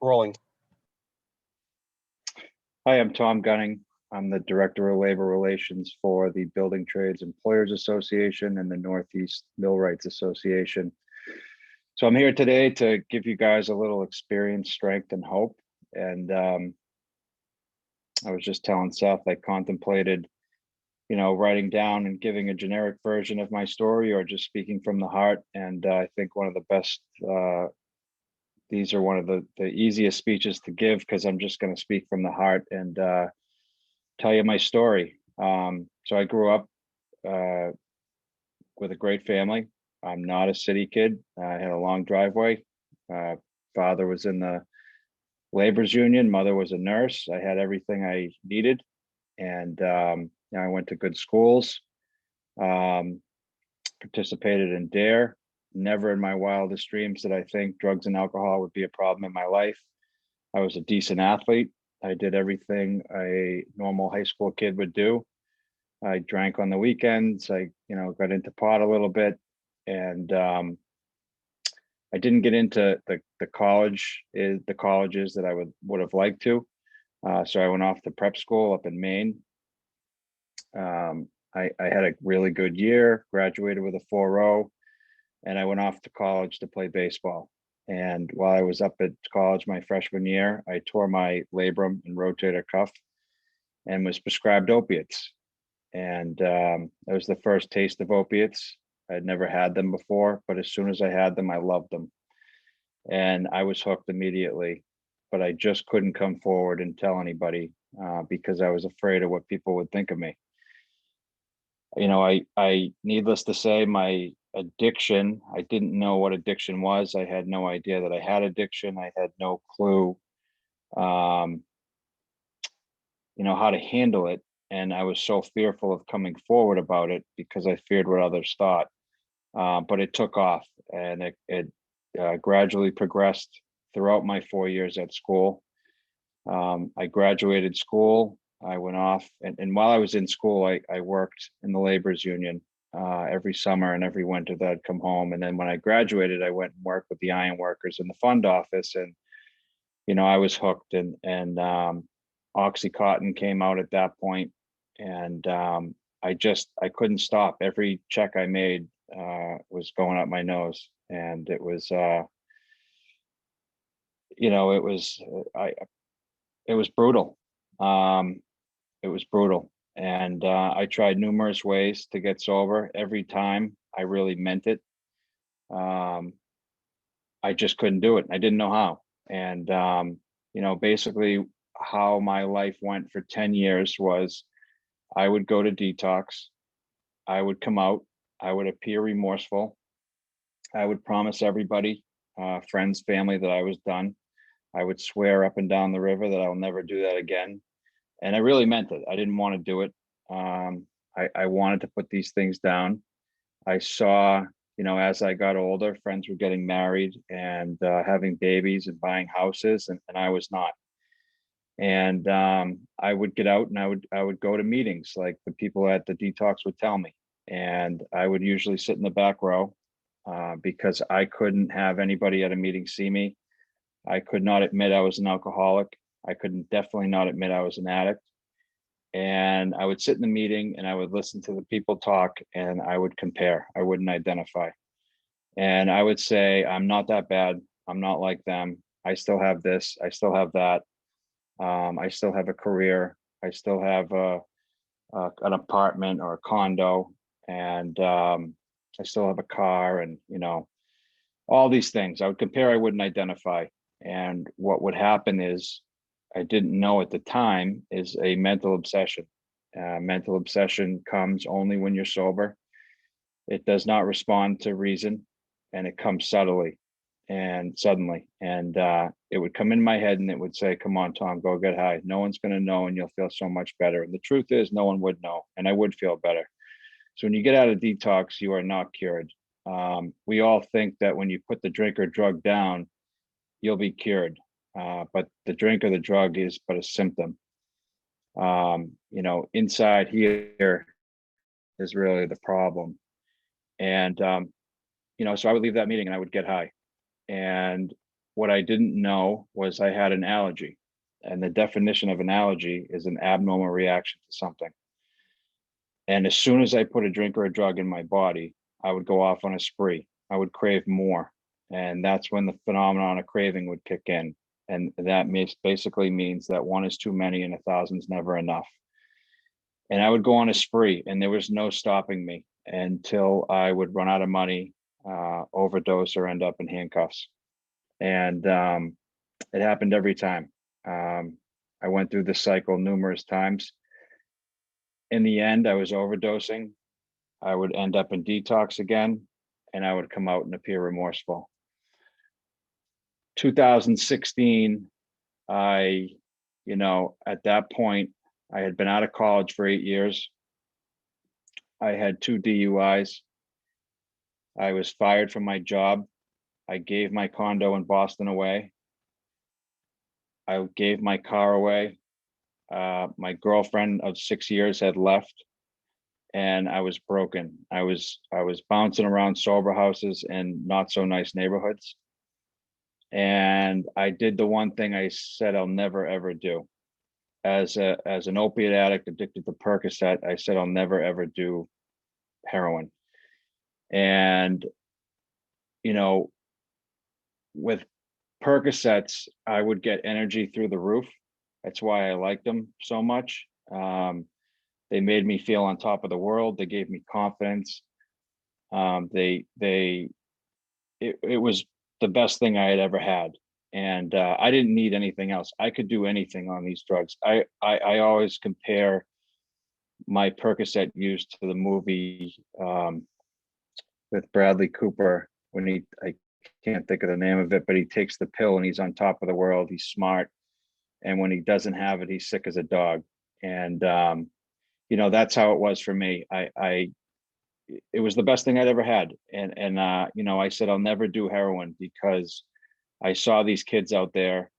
Rolling. Hi, I'm Tom Gunning. I'm the Director of Labor Relations for the Building Trades Employers Association and the NorthEast Millwrights Association. So I'm here today to give you guys a little experience, strength, and hope. And I was just telling Seth, I contemplated, writing down and giving a generic version of my story or just speaking from the heart. And I think one of the best, these are one of the easiest speeches to give because I'm just going to speak from the heart and tell you my story. So I grew up with a great family. I'm not a city kid. I had a long driveway. Father was in the labor's union. Mother was a nurse. I had everything I needed. And I went to good schools, participated in DARE. Never in my wildest dreams did I think drugs and alcohol would be a problem in my life. I was a decent athlete. I did everything a normal high school kid would do. I drank on the weekends. I, got into pot a little bit, and I didn't get into the colleges that I would have liked to. So I went off to prep school up in Maine. I had a really good year, graduated with a 4.0, and I went off to college to play baseball. And while I was up at college my freshman year, I tore my labrum and rotator cuff and was prescribed opiates. And that was the first taste of opiates. I'd never had them before, but as soon as I had them, I loved them. And I was hooked immediately, but I just couldn't come forward and tell anybody because I was afraid of what people would think of me. I needless to say, my addiction, I didn't know what addiction was. I had no idea that I had addiction. I had no clue, how to handle it. And I was so fearful of coming forward about it because I feared what others thought. But it took off, and it gradually progressed throughout my 4 years at school. I graduated school. I went off, and while I was in school, I worked in the labor's union every summer and every winter that I'd come home. And then when I graduated, I went and worked with the iron workers in the fund office, and I was hooked. And Oxycontin came out at that point, and I couldn't stop. Every check I made was going up my nose, and it was it was brutal. It was brutal. And I tried numerous ways to get sober. Every time I really meant it. I just couldn't do it. I didn't know how. And, basically how my life went for 10 years was I would go to detox. I would come out. I would appear remorseful. I would promise everybody, friends, family, that I was done. I would swear up and down the river that I'll never do that again. And I really meant it. I didn't want to do it. I wanted to put these things down. I saw, as I got older, friends were getting married and having babies and buying houses, and I was not. And I would get out and I would go to meetings like the people at the detox would tell me. And I would usually sit in the back row because I couldn't have anybody at a meeting see me. I could not admit I was an alcoholic. I couldn't definitely not admit I was an addict. And I would sit in the meeting and I would listen to the people talk and I would compare. I wouldn't identify. And I would say, I'm not that bad. I'm not like them. I still have this. I still have that. I still have a career. I still have an apartment or a condo. And I still have a car and, all these things. I would compare. I wouldn't identify. And what would happen is, I didn't know at the time, is a mental obsession. Mental obsession comes only when you're sober. It does not respond to reason, and it comes subtly and suddenly. And it would come in my head and it would say, come on, Tom, go get high. No one's going to know and you'll feel so much better. And the truth is, no one would know and I would feel better. So when you get out of detox, you are not cured. We all think that when you put the drink or drug down, you'll be cured. But the drink or the drug is but a symptom. Inside here is really the problem. And, so I would leave that meeting and I would get high. And what I didn't know was I had an allergy. And the definition of an allergy is an abnormal reaction to something. And as soon as I put a drink or a drug in my body, I would go off on a spree. I would crave more. And that's when the phenomenon of craving would kick in. And that basically means that one is too many and 1,000's never enough. And I would go on a spree, and there was no stopping me until I would run out of money, overdose, or end up in handcuffs. And it happened every time. I went through this cycle numerous times. In the end, I was overdosing. I would end up in detox again, and I would come out and appear remorseful. 2016, at that point, I had been out of college for 8 years. I had 2 DUIs. I was fired from my job. I gave my condo in Boston away. I gave my car away. My girlfriend of 6 years had left, and I was broken. I was bouncing around sober houses in not so nice neighborhoods. And I did the one thing I said I'll never ever do. As an opiate addict addicted to Percocet, I said I'll never ever do heroin. And with Percocets, I would get energy through the roof. That's why I liked them so much. They made me feel on top of the world. They gave me confidence. It was the best thing I had ever had. And I didn't need anything else. I could do anything on these drugs. I always compare my Percocet use to the movie with Bradley Cooper when I can't think of the name of it, but he takes the pill and he's on top of the world. He's smart. And when he doesn't have it, he's sick as a dog. And, that's how it was for me. It was the best thing I'd ever had. And I said, I'll never do heroin because I saw these kids out there.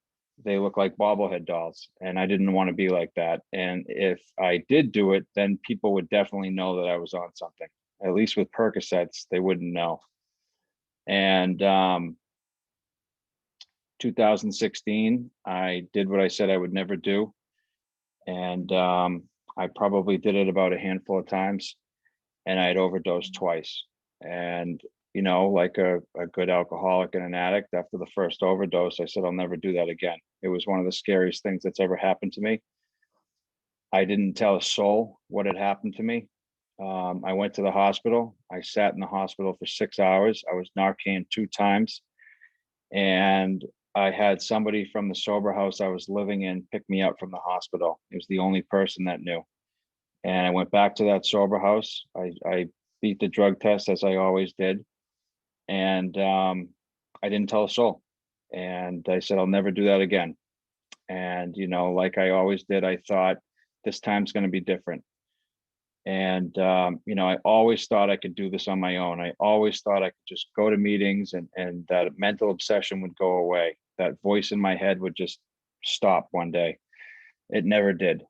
They look like bobblehead dolls, and I didn't want to be like that. And if I did do it, then people would definitely know that I was on something. At least with Percocets, they wouldn't know. And 2016, I did what I said I would never do. And I probably did it about a handful of times, and I had overdosed twice. And like a good alcoholic and an addict, after the first overdose, I said, I'll never do that again. It was one of the scariest things that's ever happened to me. I didn't tell a soul what had happened to me. I went to the hospital. I sat in the hospital for 6 hours. I was Narcan 2 times. And I had somebody from the sober house I was living in pick me up from the hospital. It was the only person that knew. And I went back to that sober house. I beat the drug test as I always did. And I didn't tell a soul. And I said, I'll never do that again. And, like I always did, I thought this time's going to be different. And, I always thought I could do this on my own. I always thought I could just go to meetings and that mental obsession would go away. That voice in my head would just stop one day. It never did.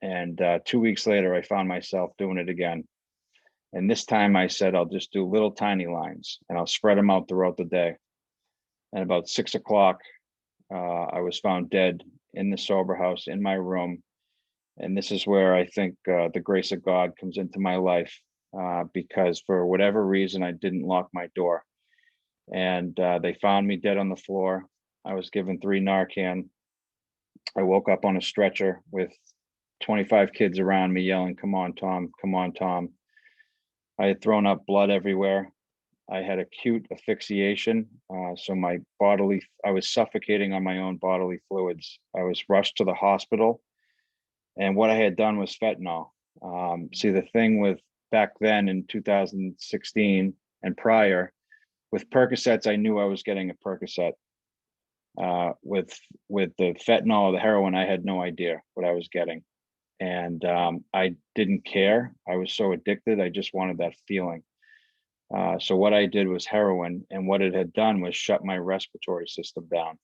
And 2 weeks later, I found myself doing it again. And this time I said, I'll just do little tiny lines and I'll spread them out throughout the day. And about 6 o'clock, I was found dead in the sober house in my room. And this is where I think the grace of God comes into my life, because for whatever reason, I didn't lock my door. And they found me dead on the floor. I was given 3 Narcan. I woke up on a stretcher with 25 kids around me yelling, "Come on, Tom, come on, Tom." I had thrown up blood everywhere. I had acute asphyxiation. So I was suffocating on my own bodily fluids. I was rushed to the hospital. And what I had done was fentanyl. See, the thing with back then in 2016 and prior, with Percocets, I knew I was getting a Percocet. With the fentanyl or the heroin, I had no idea what I was getting. And I didn't care. I was so addicted. I just wanted that feeling. So what I did was heroin, and what it had done was shut my respiratory system down.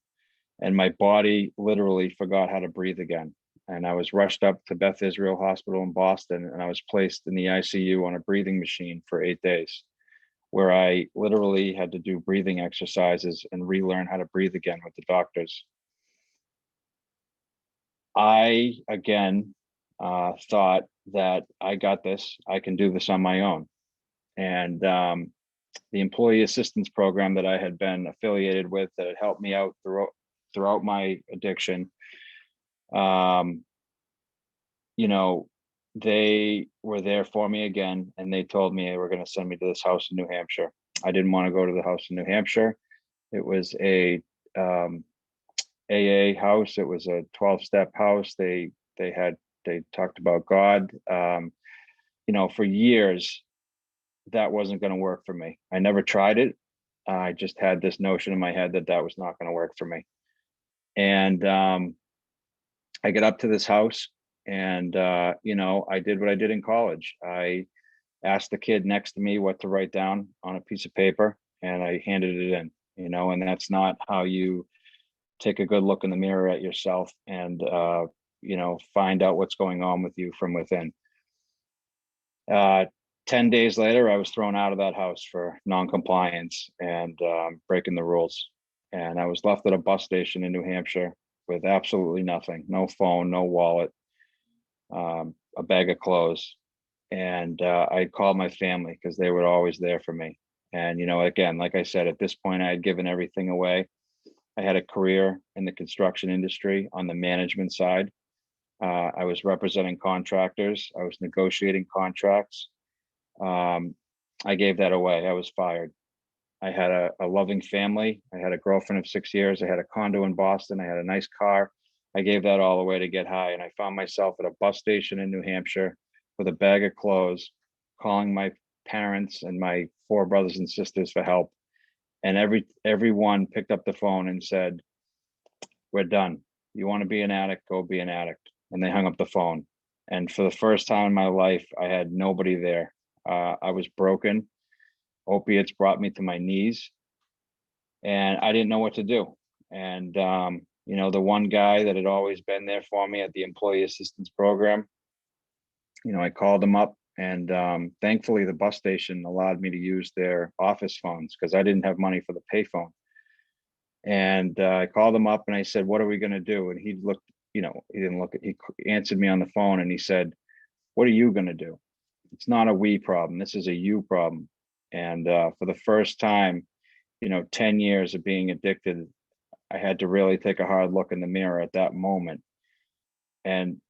And my body literally forgot how to breathe again. And I was rushed up to Beth Israel Hospital in Boston, and I was placed in the ICU on a breathing machine for 8 days. where I literally had to do breathing exercises and relearn how to breathe again with the doctors. I, again, thought that I got this, I can do this on my own. And the employee assistance program that I had been affiliated with that had helped me out throughout my addiction, you know, they were there for me again, and they told me they were going to send me to this house in New Hampshire. I didn't want to go to the house in New Hampshire. It was a AA house. It was a 12-step house. They talked about God. For years, that wasn't going to work for me. I never tried it. I just had this notion in my head that that was not going to work for me. And I get up to this house, and I did what I did in college. I asked the kid next to me what to write down on a piece of paper, and I handed it in. And that's not how you take a good look in the mirror at yourself and find out what's going on with you from within. 10 days later, I was thrown out of that house for non-compliance and breaking the rules. And I was left at a bus station in New Hampshire with absolutely nothing, no phone, no wallet, a bag of clothes. And I called my family because they were always there for me. And, again, like I said, at this point, I had given everything away. I had a career in the construction industry on the management side. I was representing contractors. I was negotiating contracts. I gave that away. I was fired. I had a loving family. I had a girlfriend of 6 years. I had a condo in Boston. I had a nice car. I gave that all away to get high. And I found myself at a bus station in New Hampshire with a bag of clothes, calling my parents and my 4 brothers and sisters for help. And everyone picked up the phone and said, "We're done. You want to be an addict, go be an addict." And they hung up the phone. And for the first time in my life, I had nobody there. I was broken. Opiates brought me to my knees, and I didn't know what to do. And the one guy that had always been there for me at the employee assistance program, I called him up, and thankfully the bus station allowed me to use their office phones because I didn't have money for the payphone. And I called him up and I said, "What are we going to do?" And he looked, he didn't look, he answered me on the phone and he said, "What are you going to do? It's not a we problem. This is a you problem." And for the first time, 10 years of being addicted, I had to really take a hard look in the mirror at that moment and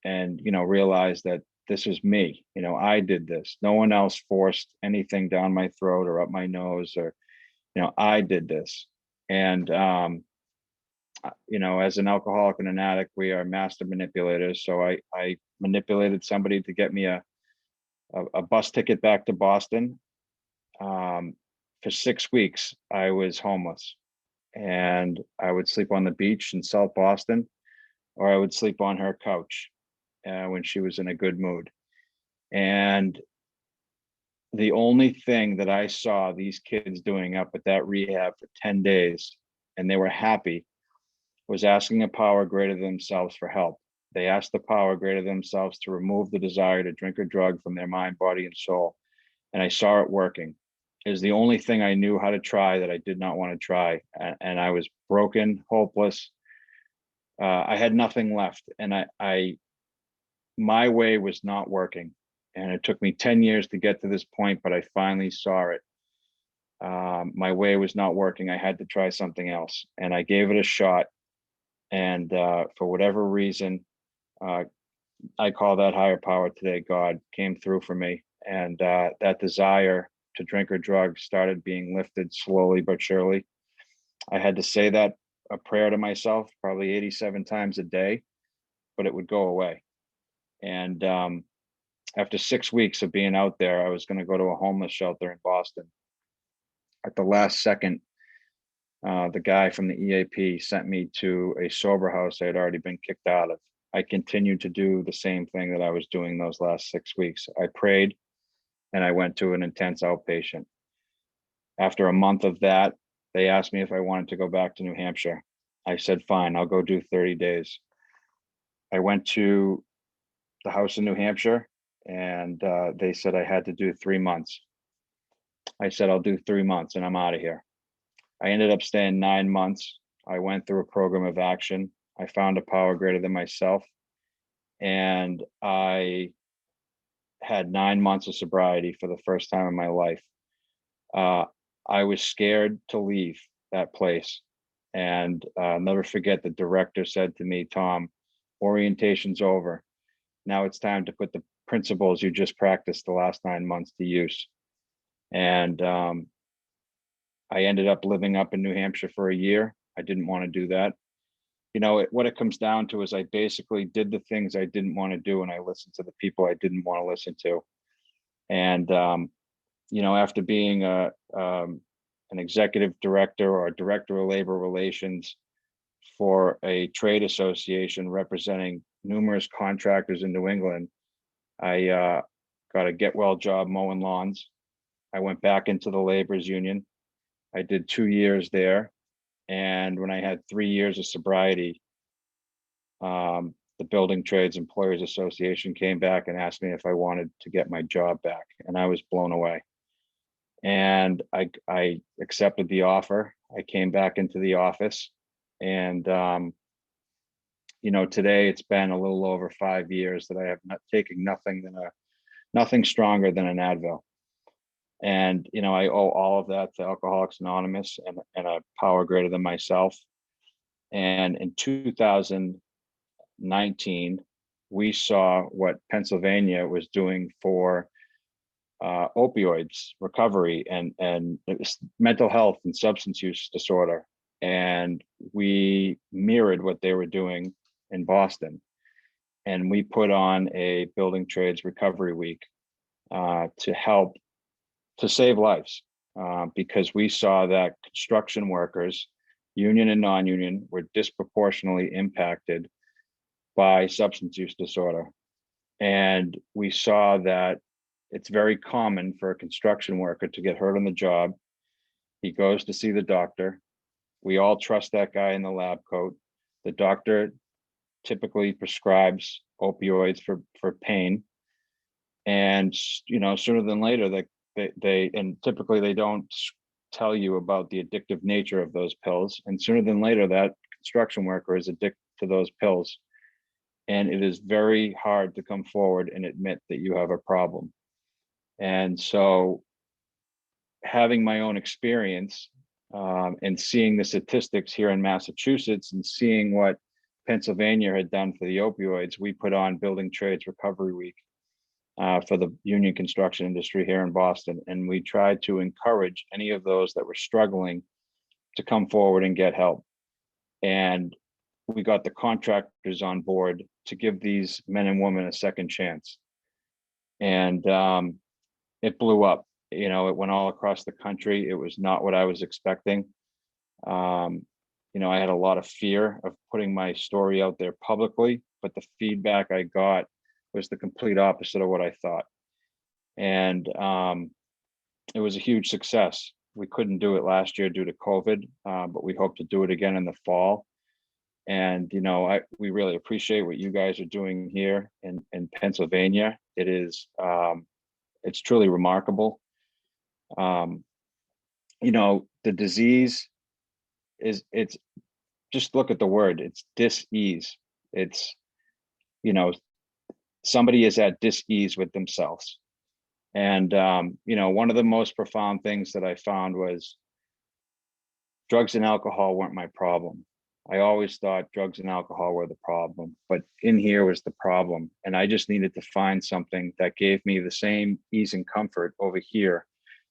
realize that this was me. I did this. No one else forced anything down my throat or up my nose, or I did this. And as an alcoholic and an addict, we are master manipulators. So I manipulated somebody to get me a bus ticket back to Boston. For 6 weeks, I was homeless, and I would sleep on the beach in South Boston, or I would sleep on her couch when she was in a good mood. And the only thing that I saw these kids doing up at that rehab for 10 days, and they were happy, was asking a power greater than themselves for help. They asked the power greater than themselves to remove the desire to drink or drug from their mind, body, and soul. And I saw it working. It was the only thing I knew how to try that I did not want to try. And I was broken, hopeless. I had nothing left. And my way was not working. And it took me 10 years to get to this point, but I finally saw it. My way was not working. I had to try something else. And I gave it a shot. And for whatever reason, I call that higher power today, God, came through for me. And that desire to drink or drug started being lifted slowly but surely. I had to say that a prayer to myself probably 87 times a day, but it would go away. And after 6 weeks of being out there, I was going to go to a homeless shelter in Boston. At the last second, the guy from the EAP sent me to a sober house I had already been kicked out of. I continued to do the same thing that I was doing those last 6 weeks. I prayed and I went to an intense outpatient. After a month of that, they asked me if I wanted to go back to New Hampshire. I said, fine, I'll go do 30 days. I went to the house in New Hampshire, and they said I had to do 3 months. I said, I'll do 3 months and I'm out of here. I ended up staying 9 months. I went through a program of action. I found a power greater than myself. And I had 9 months of sobriety for the first time in my life. I was scared to leave that place. And I'll never forget the director said to me, Tom, orientation's over. Now it's time to put the principles you just practiced the last 9 months to use. And I ended up living up in New Hampshire for a year. I didn't want to do that. You know, what it comes down to is I basically did the things I didn't want to do, and I listened to the people I didn't want to listen to. And you know, after being an executive director or a director of labor relations for a trade association representing numerous contractors in New England, I got a get well job mowing lawns. I went back into the laborers union. I did 2 years there. And when I had 3 years of sobriety, the Building Trades Employers Association came back and asked me if I wanted to get my job back. And I was blown away. And I accepted the offer. I came back into the office. And, you know, today it's been a little over 5 years that I have not taken nothing stronger than an Advil. And, you know, I owe all of that to Alcoholics Anonymous and a power greater than myself. And in 2019, we saw what Pennsylvania was doing for opioids recovery and it was mental health and substance use disorder. And we mirrored what they were doing in Boston. And we put on a building trades recovery week to help to save lives, because we saw that construction workers, union and non-union, were disproportionately impacted by substance use disorder. And we saw that it's very common for a construction worker to get hurt on the job. He goes to see the doctor. We all trust that guy in the lab coat. The doctor typically prescribes opioids for pain. And, you know, sooner than later, they and typically they don't tell you about the addictive nature of those pills. And sooner than later, that construction worker is addicted to those pills. And it is very hard to come forward and admit that you have a problem. And so having my own experience and seeing the statistics here in Massachusetts and seeing what Pennsylvania had done for the opioids, we put on Building Trades Recovery Week for the union construction industry here in Boston. And we tried to encourage any of those that were struggling to come forward and get help. And we got the contractors on board to give these men and women a second chance. And it blew up. You know, it went all across the country. It was not what I was expecting. You know, I had a lot of fear of putting my story out there publicly, but the feedback I got was the complete opposite of what I thought. And it was a huge success. We couldn't do it last year due to COVID, but we hope to do it again in the fall. And, you know, we really appreciate what you guys are doing here in Pennsylvania. It is, it's truly remarkable. You know, the disease it's just look at the word, it's dis-ease. It's, you know, somebody is at dis-ease with themselves. And, you know, one of the most profound things that I found was drugs and alcohol weren't my problem. I always thought drugs and alcohol were the problem, but in here was the problem. And I just needed to find something that gave me the same ease and comfort over here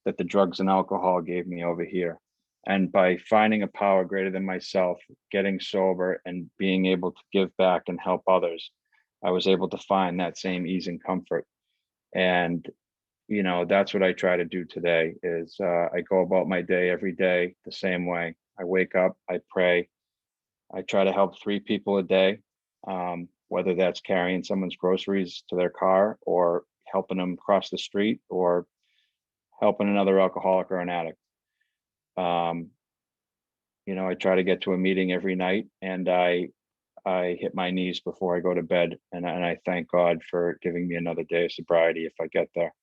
that the drugs and alcohol gave me over here. And by finding a power greater than myself, getting sober and being able to give back and help others, I was able to find that same ease and comfort. And, you know, that's what I try to do today is I go about my day every day the same way. I wake up, I pray. I try to help 3 people a day, whether that's carrying someone's groceries to their car or helping them cross the street or helping another alcoholic or an addict. You know, I try to get to a meeting every night and I hit my knees before I go to bed. And I thank God for giving me another day of sobriety if I get there.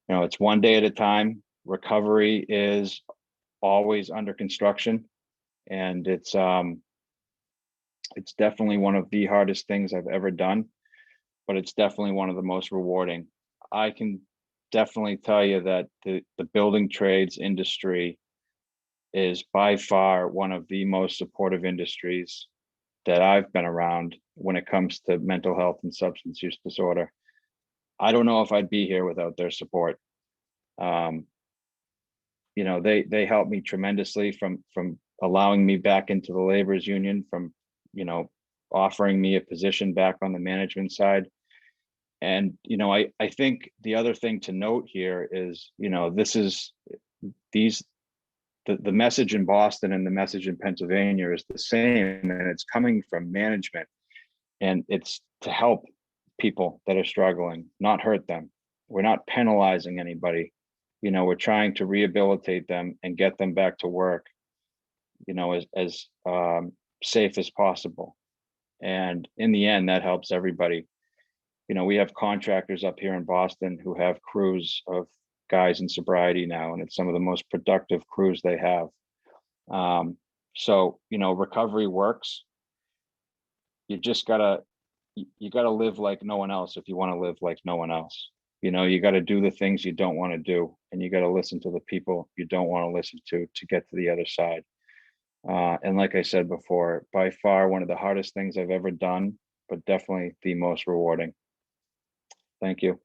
You know, it's one day at a time. recovery is always under construction, and it's definitely one of the hardest things I've ever done, but it's definitely one of the most rewarding. I can definitely tell you that the building trades industry is by far one of the most supportive industries that I've been around when it comes to mental health and substance use disorder. I don't know if I'd be here without their support. You know, they helped me tremendously from allowing me back into the laborers union, from, you know, offering me a position back on the management side. And, you know, I think the other thing to note here is, you know, this is the message in Boston and the message in Pennsylvania is the same, and it's coming from management, and it's to help people that are struggling, not hurt them. We're not penalizing anybody. You know, we're trying to rehabilitate them and get them back to work, you know, as safe as possible. And in the end, that helps everybody. You know, we have contractors up here in Boston who have crews of guys in sobriety now, and it's some of the most productive crews they have. So, you know, recovery works. You just gotta, you gotta live like no one else if you want to live like no one else. You know, you got to do the things you don't want to do, and you got to listen to the people you don't want to listen to get to the other side. And like I said before, by far one of the hardest things I've ever done, but definitely the most rewarding. Thank you.